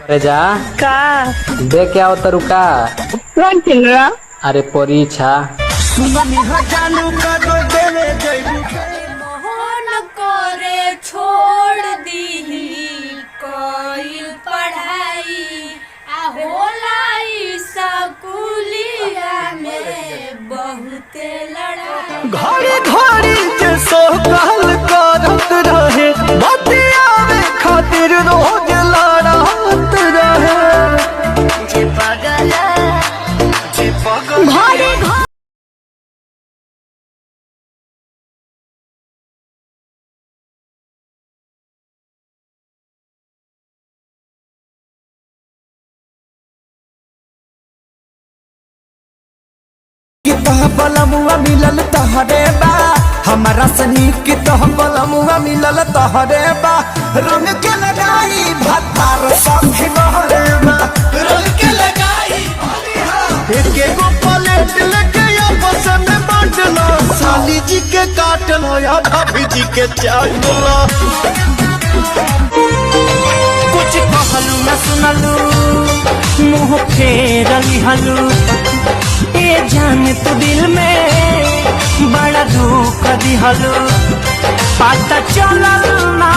अरे जा का दे क्या होता रुका। कौन चल रहा? अरे परीक्षा मोहन करे छोड़ दी कोई पढ़ाई आ होलाई स्कूलिया में बहुत लड़ाई। घड़ी घड़ी के सोकाल करत रहे बतियावे खातिर रोज लड़त रहे। जे पगला घड़ी बलमुआ मिलल तहरे बा हमारा सनी की तह बलमुआ मिलल तहरे बा रंग के लगाई भतार सखी बहरे बा रंग के लगाई एक एगो प्लेट लेके आपस में बांट लो साली जी के काट लो या भाभी जी के चाट लो। कुछ कहलू न सुनलू मुँह फेरली हलू ए जान तू दिल में बड़ा दुख दिहलू पता चलल ना।